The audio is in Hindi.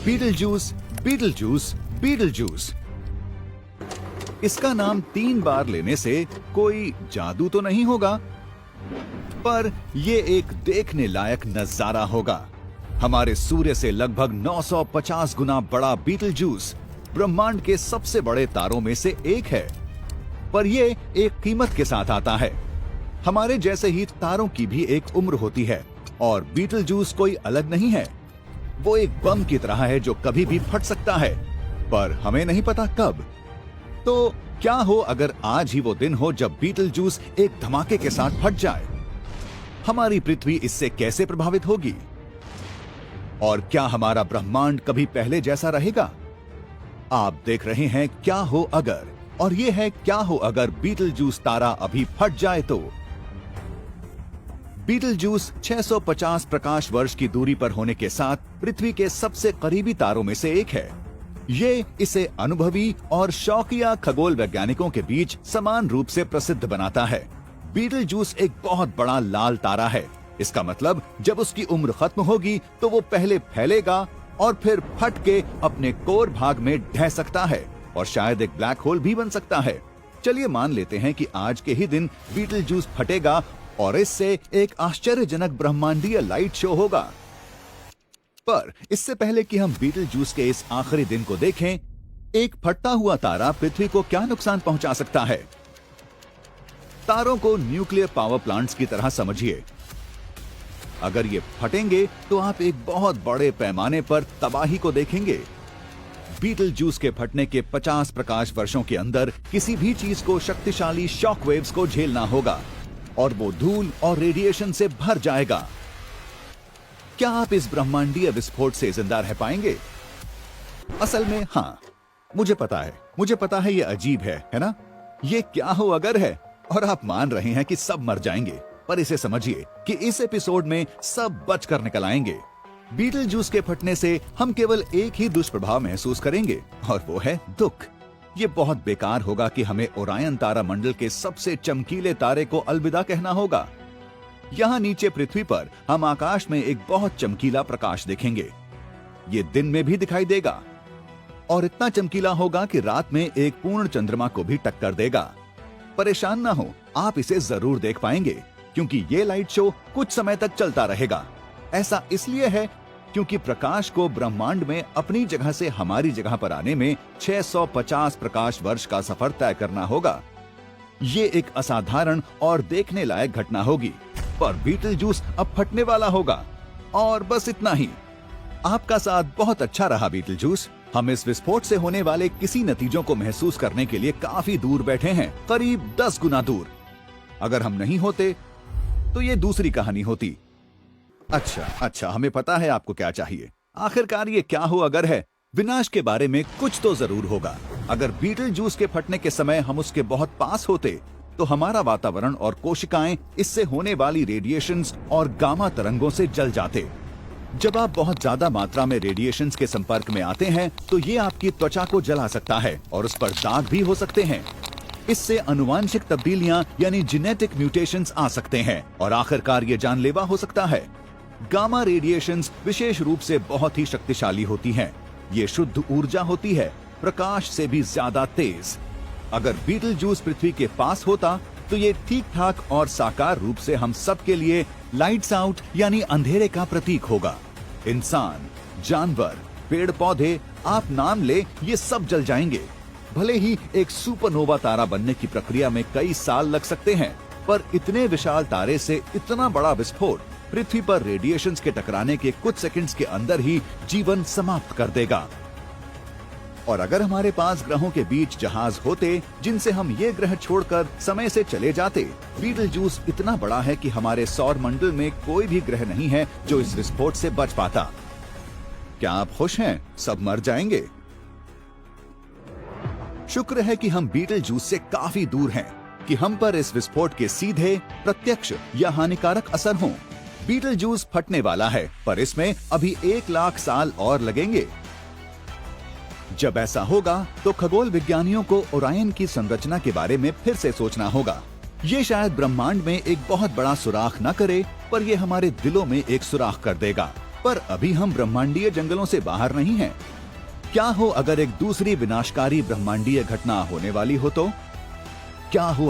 Beetlejuice, Beetlejuice, Beetlejuice. इसका नाम 3 बार लेने से कोई जादू तो नहीं होगा, पर ये एक देखने लायक नजारा होगा। हमारे सूर्य से लगभग 950 गुना बड़ा बीटलजूस ब्रह्मांड के सबसे बड़े तारों में से एक है, पर यह एक कीमत के साथ आता है। हमारे जैसे ही तारों की भी एक उम्र होती है और बीटलजूस कोई अलग नहीं है। वो एक बम की तरह है जो कभी भी फट सकता है, पर हमें नहीं पता कब। तो क्या हो अगर आज ही वो दिन हो जब बीटलजूस एक धमाके के साथ फट जाए? हमारी पृथ्वी इससे कैसे प्रभावित होगी? और क्या हमारा ब्रह्मांड कभी पहले जैसा रहेगा? आप देख रहे हैं क्या हो अगर, और ये है क्या हो अगर बीटलजूस तारा अभी फट जाए तो। बीटलजूस 650 प्रकाश वर्ष की दूरी पर होने के साथ पृथ्वी के सबसे करीबी तारों में से एक है। ये इसे अनुभवी और शौकिया खगोल वैज्ञानिकों के बीच समान रूप से प्रसिद्ध बनाता है। बीटलजूस एक बहुत बड़ा लाल तारा है। इसका मतलब जब उसकी उम्र खत्म होगी तो वो पहले फैलेगा और फिर फट के अपने कोर भाग में ढह सकता है और शायद एक ब्लैक होल भी बन सकता है। चलिए मान लेते हैं कि आज के ही दिन बीटलजूस फटेगा और इससे एक आश्चर्यजनक ब्रह्मांडीय लाइट शो होगा। पर इससे पहले कि हम बीटलजूस के इस आखिरी दिन को देखें, एक फटता हुआ तारा पृथ्वी को क्या नुकसान पहुंचा सकता है? तारों को न्यूक्लियर पावर प्लांट्स की तरह समझिए। अगर ये फटेंगे तो आप एक बहुत बड़े पैमाने पर तबाही को देखेंगे। बीटलजूस के फटने के 50 प्रकाश वर्षों के अंदर किसी भी चीज को शक्तिशाली शॉक वेव्स को झेलना होगा और वो धूल और रेडिएशन से भर जाएगा। क्या आप इस ब्रह्मांडीय विस्फोट से जिंदा रह पाएंगे? असल में हाँ, मुझे पता है ये अजीब है ना? ये क्या हो अगर है और आप मान रहे हैं कि सब मर जाएंगे, पर इसे समझिए कि इस एपिसोड में सब बचकर निकल आएंगे। बीटलजूस के फटने से हम केवल एक ही दुष्प्रभाव महसूस करेंगे और वो है दुख। ये बहुत बेकार होगा कि हमें ओरायन तारा मंडल के सबसे चमकीले तारे को अलविदा कहना होगा। यहाँ नीचे पृथ्वी पर हम आकाश में एक बहुत चमकीला प्रकाश देखेंगे। ये दिन में भी दिखाई देगा और इतना चमकीला होगा कि रात में एक पूर्ण चंद्रमा को भी टक्कर देगा। परेशान ना हो, आप इसे जरूर देख पाएंगे क्योंकि ये लाइट शो कुछ समय तक चलता रहेगा। ऐसा इसलिए है क्योंकि प्रकाश को ब्रह्मांड में अपनी जगह से हमारी जगह पर आने में 650 प्रकाश वर्ष का सफर तय करना होगा। ये एक असाधारण और देखने लायक घटना होगी, पर बीटलजूस अब फटने वाला होगा। और बस इतना ही। आपका साथ बहुत अच्छा रहा बीटलजूस। हम इस विस्फोट से होने वाले किसी नतीजों को महसूस करने के लिए काफी दूर बैठे हैं, करीब 10 गुना दूर। अगर हम नहीं होते तो ये दूसरी कहानी होती। अच्छा, हमें पता है आपको क्या चाहिए। आखिरकार ये क्या हो अगर है? विनाश के बारे में कुछ तो जरूर होगा। अगर बीटलजूस के फटने के समय हम उसके बहुत पास होते तो हमारा वातावरण और कोशिकाएं इससे होने वाली रेडिएशंस और गामा तरंगों से जल जाते। जब आप बहुत ज्यादा मात्रा में रेडिएशंस के संपर्क में आते हैं तो ये आपकी त्वचा को जला सकता है और उस पर दाग भी हो सकते हैं। इससे अनुवांशिक तब्दीलियां यानी जेनेटिक म्यूटेशंस आ सकते हैं और आखिरकार ये जानलेवा हो सकता है। गामा रेडिएशंस विशेष रूप से बहुत ही शक्तिशाली होती हैं। ये शुद्ध ऊर्जा होती है, प्रकाश से भी ज्यादा तेज। अगर बीटलजूस पृथ्वी के पास होता तो ये ठीक ठाक और साकार रूप से हम सब के लिए लाइट्स आउट यानी अंधेरे का प्रतीक होगा। इंसान, जानवर, पेड़ पौधे, आप नाम ले, ये सब जल जाएंगे। भले ही एक सुपरनोवा तारा बनने की प्रक्रिया में कई साल लग सकते हैं, पर इतने विशाल तारे से इतना बड़ा विस्फोट पृथ्वी पर रेडिएशंस के टकराने के कुछ सेकंड्स के अंदर ही जीवन समाप्त कर देगा। और अगर हमारे पास ग्रहों के बीच जहाज होते जिनसे हम ये ग्रह छोड़कर समय से चले जाते, बीटलजूस इतना बड़ा है कि हमारे सौर मंडल में कोई भी ग्रह नहीं है जो इस विस्फोट से बच पाता। क्या आप खुश हैं? सब मर जाएंगे। शुक्र है कि हम बीटलजूस से काफी दूर हैं कि हम पर इस विस्फोट के सीधे, प्रत्यक्ष या हानिकारक असर हों। बीटलजूस फटने वाला है, पर इसमें अभी 1 लाख साल और लगेंगे। जब ऐसा होगा तो खगोल विज्ञानियों को ओरायन की संरचना के बारे में फिर से सोचना होगा। ये शायद ब्रह्मांड में एक बहुत बड़ा सुराख न करे, पर ये हमारे दिलों में एक सुराख कर देगा। पर अभी हम ब्रह्मांडीय जंगलों से बाहर नहीं हैं। क्या हो अगर एक दूसरी विनाशकारी ब्रह्मांडीय घटना होने वाली हो तो? क्या हो